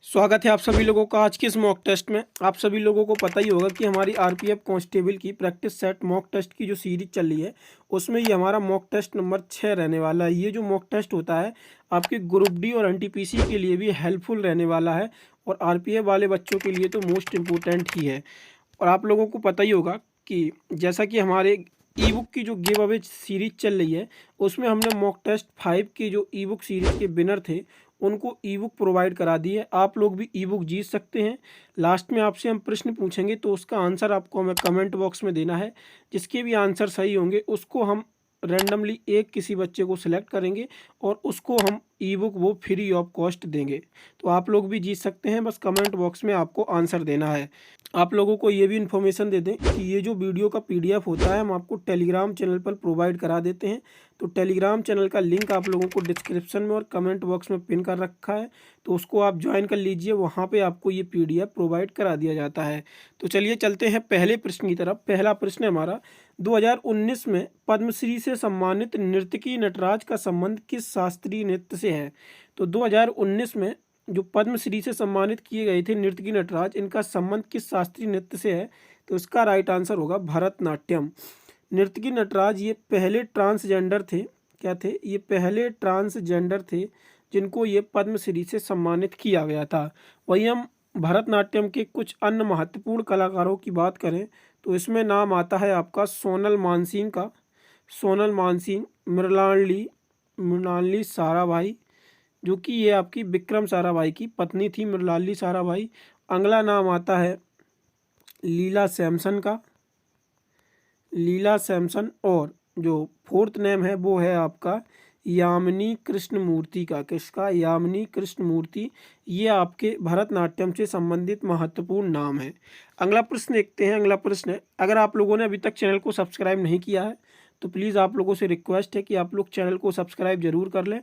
स्वागत है आप सभी लोगों का आज के इस मॉक टेस्ट में। आप सभी लोगों को पता ही होगा कि हमारी आरपीएफ कांस्टेबल की प्रैक्टिस सेट मॉक टेस्ट की जो सीरीज चल रही है उसमें ये हमारा मॉक टेस्ट नंबर 6 रहने वाला है। ये जो मॉक टेस्ट होता है आपके ग्रुप डी और एनटीपीसी के लिए भी हेल्पफुल रहने वाला है और आरपीएफ वाले बच्चों के लिए तो मोस्ट इम्पोर्टेंट ही है। और आप लोगों को पता ही होगा कि जैसा कि हमारे ई बुक की जो गिव अवे सीरीज चल रही है उसमें हमने मॉक टेस्ट 5 की जो ई बुक सीरीज के विनर थे उनको ई बुक प्रोवाइड करा दी है। आप लोग भी ई बुक जीत सकते हैं। लास्ट में आपसे हम प्रश्न पूछेंगे तो उसका आंसर आपको हमें कमेंट बॉक्स में देना है। जिसके भी आंसर सही होंगे उसको हम रैंडमली एक किसी बच्चे को सिलेक्ट करेंगे और उसको हम ई बुक वो फ्री ऑफ कॉस्ट देंगे। तो आप लोग भी जीत सकते हैं, बस कमेंट बॉक्स में आपको आंसर देना है। आप लोगों को ये भी इन्फॉर्मेशन दे दें कि ये जो वीडियो का पीडीएफ होता है हम आपको टेलीग्राम चैनल पर प्रोवाइड करा देते हैं। तो टेलीग्राम चैनल का लिंक आप लोगों को डिस्क्रिप्शन में और कमेंट बॉक्स में पिन कर रखा है, तो उसको आप ज्वाइन कर लीजिए। वहाँ पे आपको ये पीडीएफ प्रोवाइड करा दिया जाता है। तो चलिए चलते हैं पहले प्रश्न की तरफ। पहला प्रश्न है हमारा, 2019 में पद्मश्री से सम्मानित नर्तकी नटराज का संबंध किस शास्त्रीय नृत्य से है। तो 2019 में जो पद्मश्री से सम्मानित किए गए थे नर्तकी नटराज, इनका संबंध किस शास्त्रीय नृत्य से है। तो इसका राइट आंसर होगा भरतनाट्यम। नर्तकी नटराज ये पहले ट्रांसजेंडर थे, क्या थे, ये पहले ट्रांसजेंडर थे जिनको ये पद्मश्री से सम्मानित किया गया था। वहीं हम भरतनाट्यम के कुछ अन्य महत्वपूर्ण कलाकारों की बात करें तो इसमें नाम आता है आपका सोनल मानसिंह का। सोनल मानसिंह, मृणालिनी साराभाई, जो कि ये आपकी विक्रम साराभाई की पत्नी थी मृणालिनी साराभाई। अगला नाम आता है लीला सैमसन का, लीला सैमसन। और जो फोर्थ नेम है वो है आपका यामिनी कृष्णमूर्ति का। किसका? यामिनी कृष्णमूर्ति। ये आपके भरतनाट्यम से संबंधित महत्वपूर्ण नाम है। अगला प्रश्न देखते हैं। अगला प्रश्न है, अगर आप लोगों ने अभी तक चैनल को सब्सक्राइब नहीं किया है तो प्लीज़ आप लोगों से रिक्वेस्ट है कि आप लोग चैनल को सब्सक्राइब जरूर कर लें,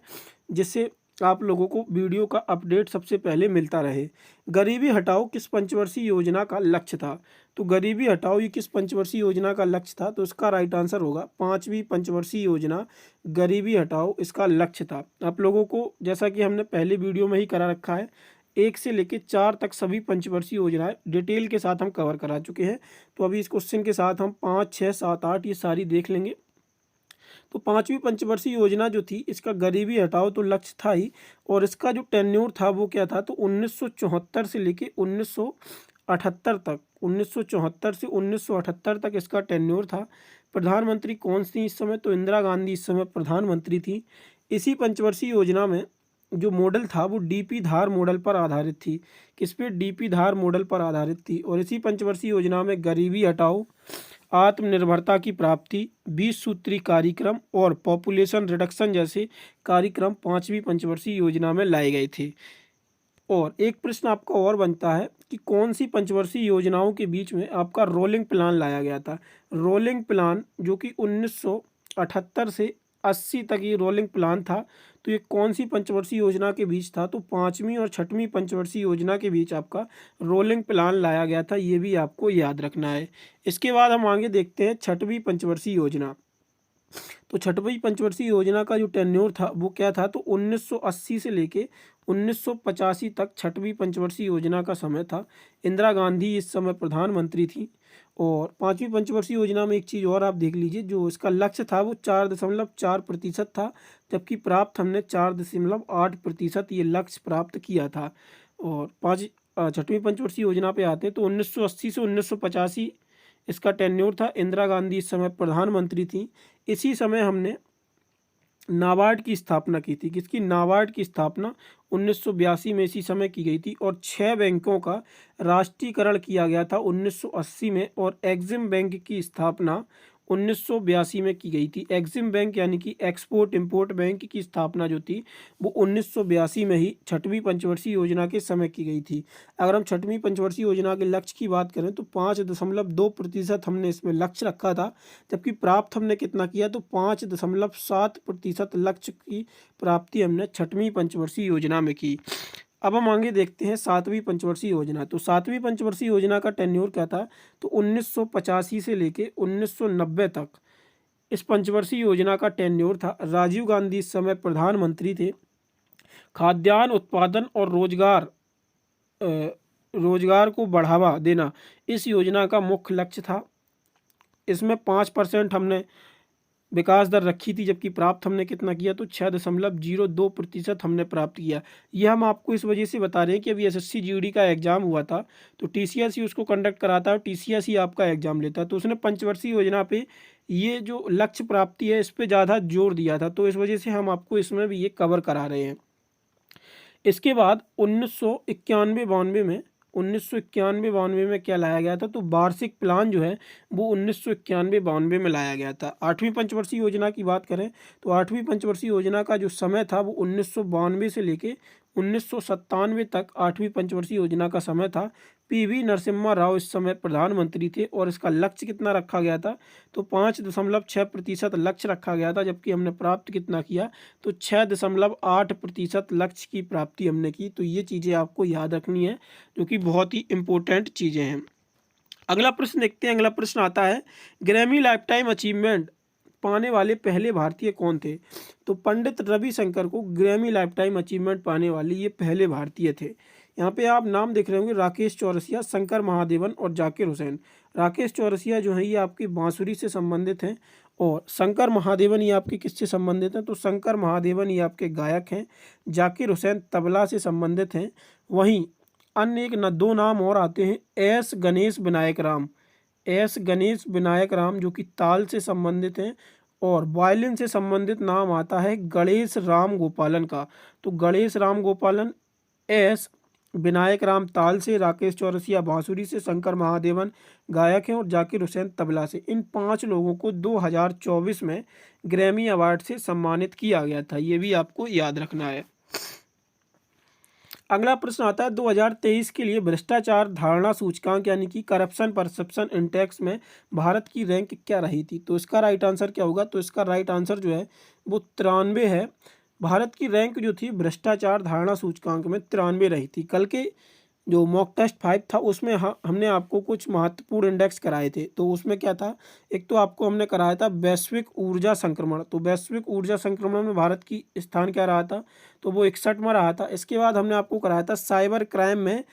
जिससे आप लोगों को वीडियो का अपडेट सबसे पहले मिलता रहे। गरीबी हटाओ किस पंचवर्षीय योजना का लक्ष्य था। तो गरीबी हटाओ ये किस पंचवर्षीय योजना का लक्ष्य था। तो इसका राइट आंसर होगा 5वीं पंचवर्षीय योजना गरीबी हटाओ इसका लक्ष्य था। आप लोगों को जैसा कि हमने पहले वीडियो में ही करा रखा है, 1 से लेकर 4 तक सभी पंचवर्षीय योजनाएं डिटेल के साथ हम कवर करा चुके हैं। तो अभी इस क्वेश्चन के साथ हम 5, 6, 7, 8 ये सारी देख लेंगे। तो 5वीं पंचवर्षीय योजना जो थी इसका गरीबी हटाओ तो लक्ष्य था ही, और इसका जो टेन्योर था वो क्या था। तो 1974 से लेके 1978 तक, 1974 से 1978 तक इसका टेन्योर था। प्रधानमंत्री कौन सी इस समय? तो इंदिरा गांधी इस समय प्रधानमंत्री थी। इसी पंचवर्षीय योजना में जो मॉडल था वो डीपी धार मॉडल पर आधारित थी। किस पे? डीपी धार मॉडल पर आधारित थी। और इसी पंचवर्षीय योजना में गरीबी हटाओ, आत्मनिर्भरता की प्राप्ति, 20 सूत्री कार्यक्रम और पॉपुलेशन रिडक्शन जैसे कार्यक्रम 5वीं पंचवर्षीय योजना में लाए गए थे। और एक प्रश्न आपका और बनता है कि कौन सी पंचवर्षीय योजनाओं के बीच में आपका रोलिंग प्लान लाया गया था। रोलिंग प्लान जो कि 1978 से 80 तक ये रोलिंग प्लान था। तो ये कौन सी पंचवर्षीय योजना के बीच था। तो 5वीं और 6वीं पंचवर्षीय योजना के बीच आपका रोलिंग प्लान लाया गया था। ये भी आपको याद रखना है। इसके बाद हम आगे देखते हैं 6वीं पंचवर्षीय योजना। तो 6वीं पंचवर्षीय योजना का जो टेन्योर था वो क्या था। तो 1980 से लेके 1985 तक 6वीं पंचवर्षीय योजना का समय था। इंदिरा गांधी इस समय प्रधानमंत्री थी। और 5वीं पंचवर्षीय योजना में एक चीज़ और आप देख लीजिए, जो इसका लक्ष्य था वो 4.4% था, जबकि प्राप्त हमने 4.8% ये लक्ष्य प्राप्त किया था। और 6वीं पंचवर्षीय योजना पे आते हैं तो 1980 से 1985 इसका टेन्योर था। इंदिरा गांधी इस समय प्रधानमंत्री थी। इसी समय हमने नाबार्ड की स्थापना की थी। किसकी? नाबार्ड की स्थापना 1982 में इसी समय की गई थी। और 6 बैंकों का राष्ट्रीयकरण किया गया था 1980 में। और एग्जिम बैंक की स्थापना 1982 में की गई थी। एग्जिम बैंक यानी कि एक्सपोर्ट इंपोर्ट बैंक की स्थापना जो थी वो 1982 में ही 6वीं पंचवर्षीय योजना के समय की गई थी। अगर हम 6वीं पंचवर्षीय योजना के लक्ष्य की बात करें तो 5.2% हमने इसमें लक्ष्य रखा था, जबकि प्राप्त हमने कितना किया। तो 5.7% लक्ष्य की प्राप्ति हमने 6वीं पंचवर्षीय योजना में की। अब हम आगे देखते हैं 7वीं पंचवर्षीय योजना। तो 7वीं पंचवर्षीय योजना का टेन्योर क्या था। तो 1985 से लेके 1990 तक इस पंचवर्षीय योजना का टेन्योर था। राजीव गांधी इस समय प्रधानमंत्री थे। खाद्यान्न उत्पादन और रोजगार रोजगार को बढ़ावा देना इस योजना का मुख्य लक्ष्य था। इसमें 5% हमने विकास दर रखी थी, जबकि प्राप्त हमने कितना किया तो 6.02% हमने प्राप्त किया। यह हम आपको इस वजह से बता रहे हैं कि अभी एसएससी जीडी का एग्जाम हुआ था, तो टीसीएस ही उसको कंडक्ट कराता है और टीसीएस ही आपका एग्जाम लेता है, तो उसने पंचवर्षीय योजना पे ये जो लक्ष्य प्राप्ति है इस पे ज़्यादा जोर दिया था, तो इस वजह से हम आपको इसमें भी ये कवर करा रहे हैं। इसके बाद 1991-92 में क्या लाया गया था तो वार्षिक प्लान जो है वो 1991-92 में लाया गया था। 8वीं पंचवर्षीय योजना की बात करें तो 8वीं पंचवर्षीय योजना का जो समय था वो 1992 से लेके 1997 तक 8वीं पंचवर्षीय योजना का समय था। पीवी नरसिम्हा राव इस समय प्रधानमंत्री थे और इसका लक्ष्य कितना रखा गया था तो 5.6% लक्ष्य रखा गया था, जबकि हमने प्राप्त कितना किया तो 6.8% लक्ष्य की प्राप्ति हमने की। तो ये चीज़ें आपको याद रखनी है जो कि बहुत ही इम्पोर्टेंट चीज़ें हैं। अगला प्रश्न देखते हैं। अगला प्रश्न आता है ग्रैमी लाइफ टाइम अचीवमेंट पाने वाले पहले भारतीय कौन थे? तो पंडित रविशंकर को ग्रैमी लाइफ टाइम अचीवमेंट पाने वाले ये पहले भारतीय थे। यहाँ पे आप नाम देख रहे होंगे राकेश चौरसिया, शंकर महादेवन और जाकिर हुसैन। राकेश चौरसिया जो है ये आपकी बांसुरी से संबंधित हैं और शंकर महादेवन ये आपके किससे संबंधित हैं तो शंकर महादेवन ये आपके गायक हैं। जाकिर हुसैन तबला से संबंधित हैं। वहीं अन्य एक न दो नाम और आते हैं एस गणेश विनायक राम जो कि ताल से संबंधित हैं और वायलिन से संबंधित नाम आता है गणेश राम गोपालन का। तो गणेश राम गोपालन एस विनायक राम ताल से, राकेश चौरसिया बांसुरी से, शंकर महादेवन गायक हैं और जाकिर हुसैन तबला से। इन 5 लोगों को 2024 में ग्रैमी अवार्ड से सम्मानित किया गया था, ये भी आपको याद रखना है। अगला प्रश्न आता है 2023 के लिए भ्रष्टाचार धारणा सूचकांक यानी कि करप्शन परसेप्शन इंडेक्स में भारत की रैंक क्या रही थी? तो इसका राइट आंसर क्या होगा? तो इसका राइट आंसर जो है वो 93 है। भारत की रैंक जो थी भ्रष्टाचार धारणा सूचकांक में 93 रही थी। कल के जो मॉक टेस्ट 5 था उसमें हमने आपको कुछ महत्वपूर्ण इंडेक्स कराए थे। तो उसमें क्या था, एक तो आपको हमने कराया था वैश्विक ऊर्जा संक्रमण। तो वैश्विक ऊर्जा संक्रमण में भारत की स्थान क्या रहा था तो वो 61वां रहा था। इसके बाद हमने आपको कराया था साइबर क्राइम में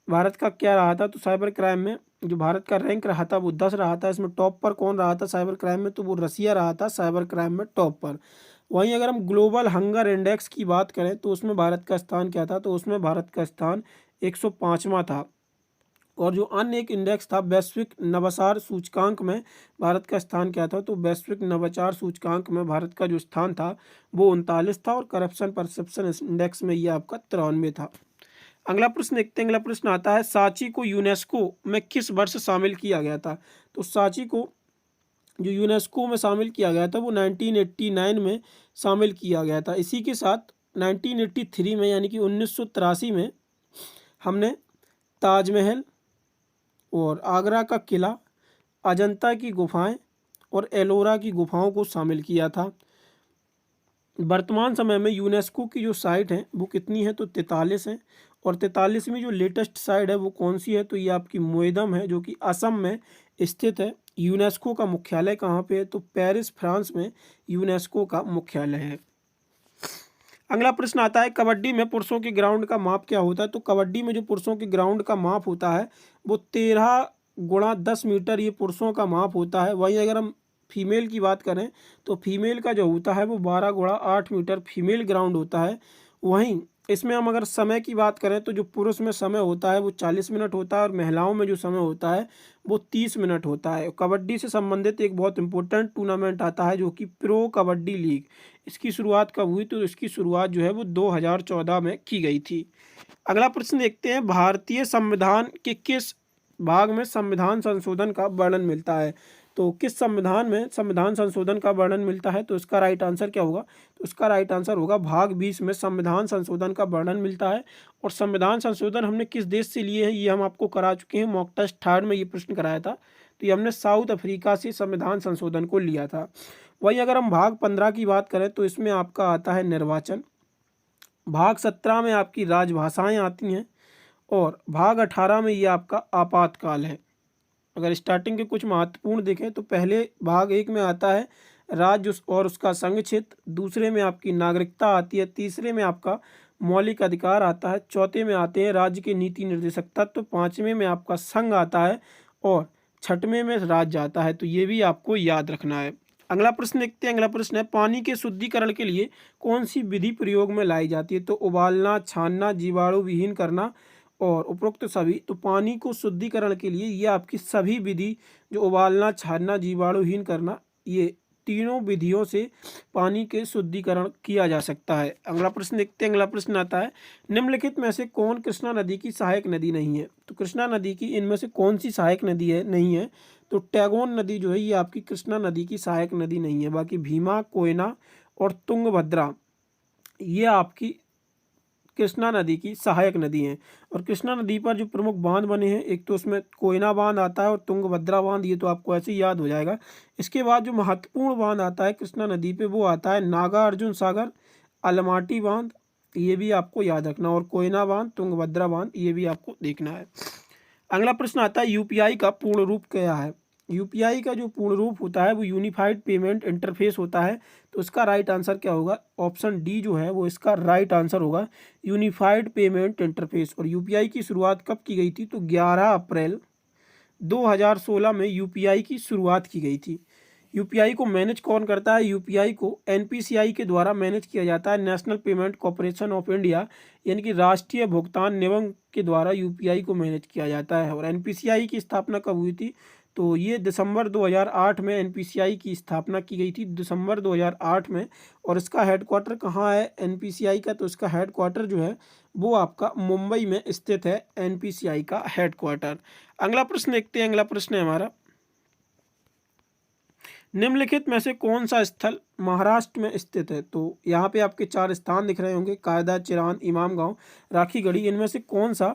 भारत का क्या रहा था तो साइबर क्राइम में जो भारत का रैंक रहा था वो 10 रहा था। इसमें टॉप पर कौन रहा था साइबर क्राइम में तो वो रसिया रहा था साइबर क्राइम में टॉप पर। वहीं अगर हम ग्लोबल हंगर इंडेक्स की बात करें तो उसमें भारत का स्थान क्या था तो उसमें भारत का स्थान 105वां था। और जो अन्य एक इंडेक्स था वैश्विक नवाचार सूचकांक में भारत का स्थान क्या था तो वैश्विक नवाचार सूचकांक में भारत का जो स्थान था वो 39 था और करप्शन परसेप्शन इंडेक्स में ये आपका 93 था। अगला प्रश्न देखते हैं। अगला प्रश्न आता है सांची को यूनेस्को में किस वर्ष शामिल किया गया था? तो सांची को जो यूनेस्को में शामिल किया गया था वो 1989 में शामिल किया गया था। इसी के साथ 1983 में यानी कि 1983 में हमने ताजमहल और आगरा का किला, अजंता की गुफाएं और एलोरा की गुफाओं को शामिल किया था। वर्तमान समय में यूनेस्को की जो साइट है वो कितनी है तो 43 है और 43वीं जो लेटेस्ट साइट है वो कौन सी है तो ये आपकी मोइदम है जो कि असम में स्थित है। यूनेस्को का मुख्यालय कहाँ पे है तो पेरिस फ्रांस में यूनेस्को का मुख्यालय है। अगला प्रश्न आता है कबड्डी में पुरुषों के ग्राउंड का माप क्या होता है? तो कबड्डी में जो पुरुषों के ग्राउंड का माप होता है वो 13 × 10 मीटर ये पुरुषों का माप होता है। वहीं अगर हम फीमेल की बात करें तो फीमेल का जो होता है वो 12 × 8 मीटर फीमेल ग्राउंड होता है। वहीं इसमें हम अगर समय की बात करें तो जो पुरुष में समय होता है वो 40 मिनट होता है और महिलाओं में जो समय होता है वो 30 मिनट होता है। कबड्डी से संबंधित एक बहुत इंपॉर्टेंट टूर्नामेंट आता है जो कि प्रो कबड्डी लीग। इसकी शुरुआत कब हुई तो इसकी शुरुआत जो है वो 2014 में की गई थी। अगला प्रश्न देखते हैं भारतीय संविधान के किस भाग में संविधान संशोधन का वर्णन मिलता है? तो किस संविधान में संविधान संशोधन का वर्णन मिलता है? तो इसका राइट आंसर क्या होगा? तो इसका राइट आंसर होगा भाग 20 में संविधान संशोधन का वर्णन मिलता है। और संविधान संशोधन हमने किस देश से लिए है ये हम आपको करा चुके हैं। मॉक टेस्ट 3 में ये प्रश्न कराया था तो ये हमने साउथ अफ्रीका से संविधान संशोधन को लिया था। वहीं अगर हम भाग 15 की बात करें तो इसमें आपका आता है निर्वाचन। भाग 17 में आपकी राजभाषाएँ आती हैं और भाग 18 में ये आपका आपातकाल है। अगर स्टार्टिंग के कुछ महत्वपूर्ण देखें तो पहले भाग 1 में आता है राज्य और उसका संघ क्षेत्र, दूसरे में आपकी नागरिकता आती है, तीसरे में आपका मौलिक अधिकार आता है, चौथे में आते हैं राज्य के नीति निर्देशक तत्व, पांचवें में आपका संघ आता है और छठवें में राज्य आता है। तो ये भी आपको याद रखना है। अगला प्रश्न देखते हैं। अगला प्रश्न है पानी के शुद्धिकरण के लिए कौन सी विधि प्रयोग में लाई जाती है? तो उबालना, छानना, जीवाणु विहीन करना और उपरोक्त सभी। तो पानी को शुद्धिकरण के लिए ये आपकी सभी विधि, जो उबालना, छानना, जीवाणुहीन करना, ये तीनों विधियों से पानी के शुद्धिकरण किया जा सकता है। अगला प्रश्न देखते हैं। अगला प्रश्न आता है निम्नलिखित में से कौन कृष्णा नदी की सहायक नदी नहीं है? तो कृष्णा नदी की इनमें से कौन सी सहायक नदी है नहीं है? तो टैगोन नदी जो है ये आपकी कृष्णा नदी की सहायक नदी नहीं है। बाकी भीमा, कोयना और तुंगभद्रा ये आपकी कृष्णा नदी की सहायक नदी हैं। और कृष्णा नदी पर जो प्रमुख बांध बने हैं, एक तो उसमें कोयना बांध आता है और तुंगभद्रा बांध, ये तो आपको ऐसे ही याद हो जाएगा। इसके बाद जो महत्वपूर्ण बांध आता है कृष्णा नदी पे वो आता है नागार्जुन सागर, अलमाटी बांध, ये भी आपको याद रखना, और कोयना बांध, तुंगभद्रा बांध, ये भी आपको देखना है। अगला प्रश्न आता है यूपीआई का पूर्ण रूप क्या है? यूपीआई का जो पूर्ण रूप होता है वो यूनिफाइड पेमेंट इंटरफेस होता है। तो इसका राइट आंसर क्या होगा? ऑप्शन डी जो है वो इसका राइट आंसर होगा, यूनिफाइड पेमेंट इंटरफेस। और यूपीआई की शुरुआत कब की गई थी? तो 11 अप्रैल 2016 में यूपीआई की शुरुआत की गई थी। यूपीआई को मैनेज कौन करता है? यूपीआई को एनपीसीआई के द्वारा मैनेज किया जाता है, national payment corporation of India, यानी कि राष्ट्रीय भुगतान निगम के द्वारा यूपीआई को मैनेज किया जाता है। और एनपीसीआई की स्थापना कब हुई थी? तो ये दिसंबर 2008 में एनपीसीआई की स्थापना की गई थी, दिसंबर 2008 में। और इसका हेडक्वार्टर कहाँ है एनपीसीआई का? तो इसका हेडक्वार्टर जो है वो आपका मुंबई में स्थित है, एनपीसीआई का हेडक्वार्टर। अगला प्रश्न देखते हैं। अगला प्रश्न है हमारा निम्नलिखित में से कौन सा स्थल महाराष्ट्र में स्थित है? तो यहाँ पे आपके 4 स्थान दिख रहे होंगे, कायदा, चिरान, इमाम गांव, राखीगढ़ी। इनमें से कौन सा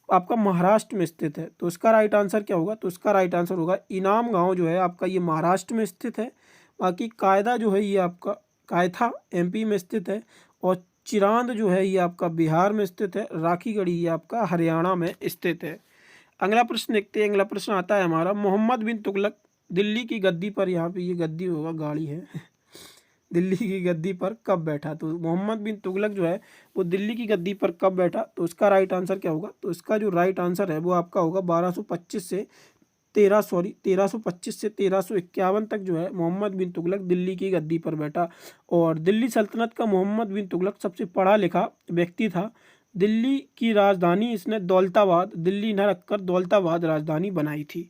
आपका महाराष्ट्र में स्थित है? तो इसका राइट आंसर क्या होगा? तो इसका राइट आंसर होगा इनाम गांव जो है आपका ये महाराष्ट्र में स्थित है। बाकी कायदा जो है ये आपका कायथा एमपी में स्थित है। और चिरांद जो है ये आपका बिहार में स्थित है। राखीगढ़ी ये आपका हरियाणा में स्थित है। अगला प्रश्न देखते हैं। अगला प्रश्न आता है हमारा मोहम्मद बिन तुगलक दिल्ली की गद्दी पर, यहाँ पे ये गद्दी होगा, गाड़ी है दिल्ली की गद्दी पर कब बैठा? तो मोहम्मद बिन तुगलक जो है वो दिल्ली की गद्दी पर कब बैठा? तो इसका राइट आंसर क्या होगा? तो इसका जो राइट आंसर है वो आपका होगा 1325 से 1351 तक जो है मोहम्मद बिन तुगलक दिल्ली की गद्दी पर बैठा। और दिल्ली सल्तनत का मोहम्मद बिन तुगलक सबसे पढ़ा लिखा व्यक्ति था। दिल्ली की राजधानी इसने दौलताबाद, दिल्ली न रखकर दौलताबाद राजधानी बनाई थी।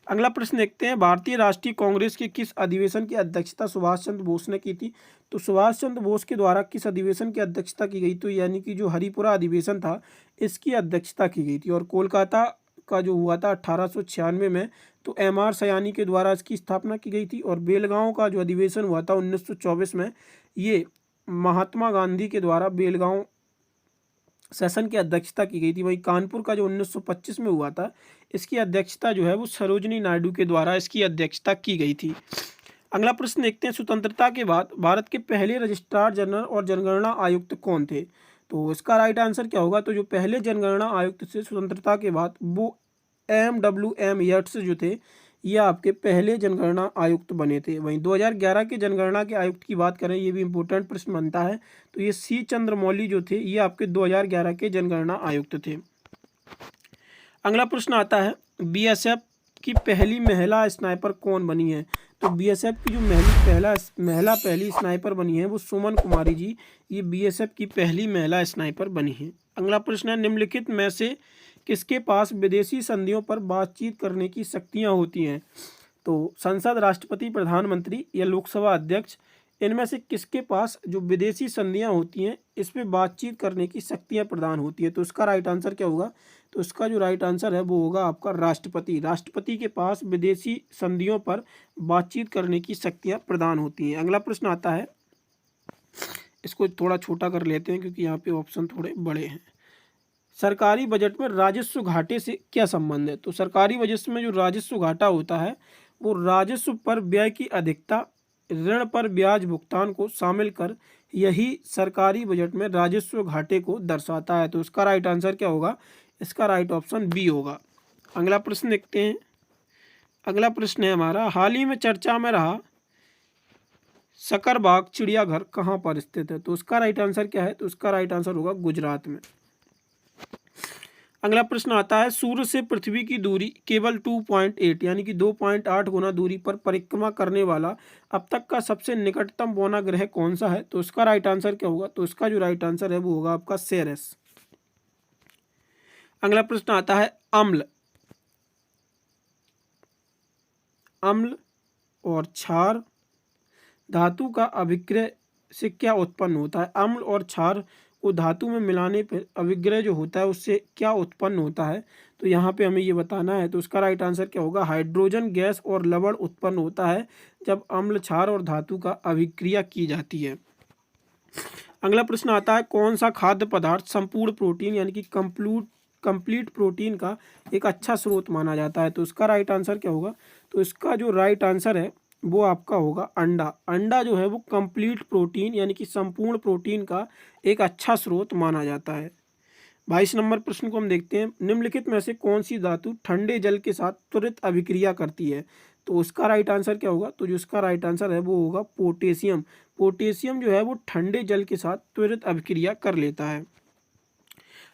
अगला प्रश्न देखते हैं भारतीय राष्ट्रीय कांग्रेस के किस अधिवेशन की अध्यक्षता सुभाष चंद्र बोस ने की थी? तो सुभाष चंद्र बोस के द्वारा किस अधिवेशन की अध्यक्षता की गई? तो यानी कि जो हरिपुरा अधिवेशन था इसकी अध्यक्षता की गई थी। और कोलकाता का जो हुआ था 1896 में, तो एम.आर. सयानी के द्वारा इसकी स्थापना की गई थी। और बेलगांव का जो अधिवेशन हुआ था 1924 में, ये महात्मा गांधी के द्वारा बेलगांव सेशन की अध्यक्षता की गई थी। वहीं कानपुर का जो 1925 में हुआ था इसकी अध्यक्षता जो है वो सरोजनी नायडू के द्वारा इसकी अध्यक्षता की गई थी। अगला प्रश्न देखते हैं स्वतंत्रता के बाद भारत के पहले रजिस्ट्रार जनरल और जनगणना आयुक्त कौन थे? तो इसका राइट आंसर क्या होगा? तो जो पहले जनगणना आयुक्त थे स्वतंत्रता के बाद वो M.W.M. यट्स जो थे ये आपके पहले जनगणना आयुक्त बने थे। वहीं 2011 के जनगणना के आयुक्त की बात करें, ये भी इंपॉर्टेंट प्रश्न बनता है, तो ये C. चंद्रमौली जो थे ये आपके 2011 के जनगणना आयुक्त थे। अगला प्रश्न आता है बीएसएफ की पहली महिला स्नाइपर कौन बनी है? तो बीएसएफ की जो महिला पहली स्नाइपर बनी है वो सुमन कुमारी जी, ये बीएसएफ की पहली महिला स्नाइपर बनी है। अगला प्रश्न है निम्नलिखित में से किसके पास विदेशी संधियों पर बातचीत करने की शक्तियां होती हैं? तो संसद, राष्ट्रपति, प्रधानमंत्री या लोकसभा अध्यक्ष, इनमें से किसके पास जो विदेशी संधियां होती हैं इस पर बातचीत करने की शक्तियां प्रदान होती हैं? तो इसका राइट आंसर क्या होगा? तो इसका जो राइट आंसर है वो होगा आपका राष्ट्रपति। राष्ट्रपति के पास विदेशी संधियों पर बातचीत करने की शक्तियां प्रदान होती हैं। अगला प्रश्न आता है, इसको थोड़ा छोटा कर लेते हैं क्योंकि यहाँ पे ऑप्शन थोड़े बड़े हैं। सरकारी बजट में राजस्व घाटे से क्या संबंध है? तो सरकारी बजट में जो राजस्व घाटा होता है वो राजस्व पर व्यय की अधिकता, ऋण पर ब्याज भुगतान को शामिल कर यही सरकारी बजट में राजस्व घाटे को दर्शाता है। तो इसका राइट आंसर क्या होगा? इसका राइट ऑप्शन बी होगा। अगला प्रश्न देखते हैं। अगला प्रश्न है हमारा हाल ही में चर्चा में रहा शकरबाग चिड़ियाघर कहाँ पर स्थित है? तो उसका राइट आंसर क्या है? तो उसका राइट आंसर होगा गुजरात में। अगला प्रश्न आता है, सूर्य से पृथ्वी की दूरी केवल 2.8 यानी कि 2.8 गुना दूरी पर परिक्रमा करने वाला अब तक का सबसे निकटतम बौना ग्रह कौन सा है? तो उसका राइट आंसर क्या होगा? तो उसका जो राइट आंसर है वो होगा आपका सेरेस। अगला प्रश्न आता है, अम्ल और क्षार धातु का अभिक्रय से क्या उत्पन्न होता है? अम्ल और क्षार को धातु में मिलाने पर अभिक्रय जो होता है उससे क्या उत्पन्न होता है? तो यहाँ पे हमें ये बताना है। तो उसका राइट आंसर क्या होगा? हाइड्रोजन गैस और लवण उत्पन्न होता है जब अम्ल, क्षार और धातु का अभिक्रिया की जाती है। अगला प्रश्न आता है, कौन सा खाद्य पदार्थ संपूर्ण प्रोटीन यानी कि कंप्लीट प्रोटीन का एक अच्छा स्रोत माना जाता है? तो उसका राइट आंसर क्या होगा? तो इसका जो राइट आंसर है वो आपका होगा अंडा। अंडा जो है वो कंप्लीट प्रोटीन यानी कि संपूर्ण प्रोटीन का एक अच्छा स्रोत माना जाता है। 22 नंबर प्रश्न को हम देखते हैं, निम्नलिखित में से कौन सी धातु ठंडे जल के साथ त्वरित अभिक्रिया करती है? तो उसका राइट आंसर क्या होगा? तो जो उसका राइट आंसर है वो होगा पोटेशियम। पोटेशियम जो है वो ठंडे जल के साथ त्वरित अभिक्रिया कर लेता है।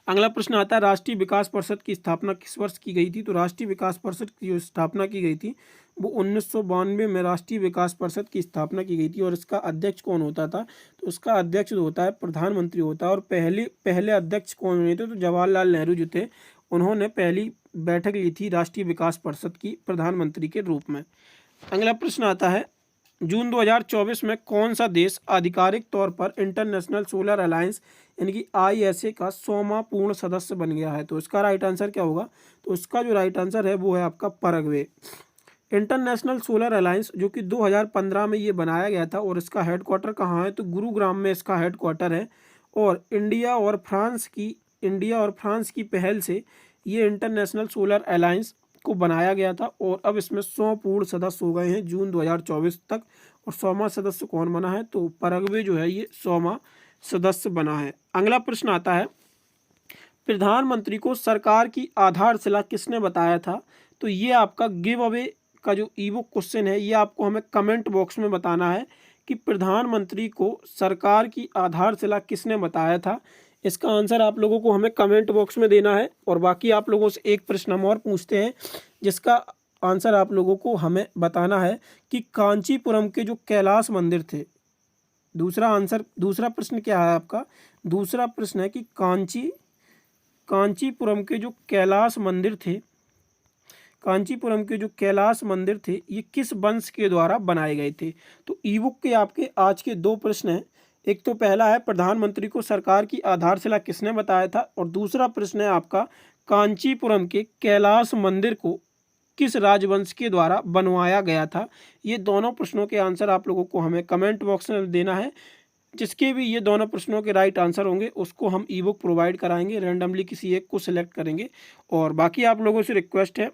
अगला प्रश्न आता है, राष्ट्रीय विकास परिषद की स्थापना किस वर्ष की गई थी? तो राष्ट्रीय विकास परिषद की जो स्थापना की गई थी वो 1992 में राष्ट्रीय विकास परिषद की स्थापना की गई थी। और इसका अध्यक्ष कौन होता था? तो उसका अध्यक्ष जो होता है प्रधानमंत्री होता है। और पहले अध्यक्ष कौन हुए थे? तो जवाहरलाल नेहरू जो थे उन्होंने पहली बैठक ली थी राष्ट्रीय विकास परिषद की प्रधानमंत्री के रूप में। अगला प्रश्न आता है, जून 2024 में कौन सा देश आधिकारिक तौर पर इंटरनेशनल सोलर अलायंस यानी कि ISA का 100वां पूर्ण सदस्य बन गया है? तो इसका राइट आंसर क्या होगा? तो उसका जो राइट आंसर है वो है आपका पैराग्वे। इंटरनेशनल सोलर अलायंस जो कि 2015 में ये बनाया गया था और इसका हेडक्वार्टर कहाँ है? तो गुरुग्राम में इसका हेडक्वार्टर है। और इंडिया और फ्रांस की पहल से ये इंटरनेशनल सोलर अलायंस को बनाया गया था। और अब इसमें 100 पूर्ण सदस्य हो गए हैं जून 2024 तक। और 100वां सदस्य कौन बना है? तो पैराग्वे जो है ये 100वां सदस्य बना है। अगला प्रश्न आता है, प्रधानमंत्री को सरकार की आधारशिला किसने बताया था? तो ये आपका गिव अवे का जो ईबुक क्वेश्चन है ये आपको हमें कमेंट बॉक्स में बताना है कि प्रधानमंत्री को सरकार की आधारशिला किसने बताया था। इसका आंसर आप लोगों को हमें कमेंट बॉक्स में देना है। और बाकी आप लोगों से एक प्रश्न हम और पूछते हैं जिसका आंसर आप लोगों को हमें बताना है कि कांचीपुरम के जो कैलाश मंदिर थे, दूसरा प्रश्न क्या है आपका? दूसरा प्रश्न है कि कांचीपुरम के जो कैलाश मंदिर थे ये किस वंश के द्वारा बनाए गए थे? तो ईबुक के आपके आज के दो प्रश्न हैं। एक तो पहला है, प्रधानमंत्री को सरकार की आधारशिला किसने बताया था? और दूसरा प्रश्न है आपका, कांचीपुरम के कैलाश मंदिर को किस राजवंश के द्वारा बनवाया गया था? ये दोनों प्रश्नों के आंसर आप लोगों को हमें कमेंट बॉक्स में देना है। जिसके भी ये दोनों प्रश्नों के राइट आंसर होंगे उसको हम ईबुक प्रोवाइड कराएंगे, रैंडमली किसी एक को सिलेक्ट करेंगे। और बाकी आप लोगों से रिक्वेस्ट है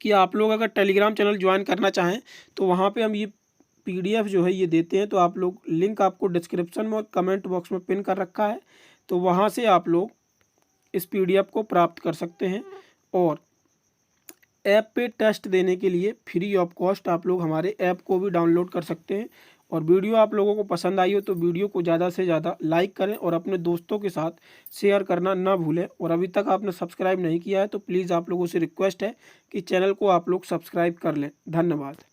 कि आप लोग अगर टेलीग्राम चैनल ज्वाइन करना चाहें तो वहाँ पे हम ये PDF जो है ये देते हैं। तो आप लोग, लिंक आपको डिस्क्रिप्शन में और कमेंट बॉक्स में पिन कर रखा है, तो वहाँ से आप लोग इस PDF को प्राप्त कर सकते हैं। और ऐप पे टेस्ट देने के लिए फ्री ऑफ कॉस्ट आप लोग हमारे ऐप को भी डाउनलोड कर सकते हैं। और वीडियो आप लोगों को पसंद आई हो तो वीडियो को ज़्यादा से ज़्यादा लाइक करें और अपने दोस्तों के साथ शेयर करना ना भूलें। और अभी तक आपने सब्सक्राइब नहीं किया है तो प्लीज़ आप लोगों से रिक्वेस्ट है कि चैनल को आप लोग सब्सक्राइब कर लें। धन्यवाद।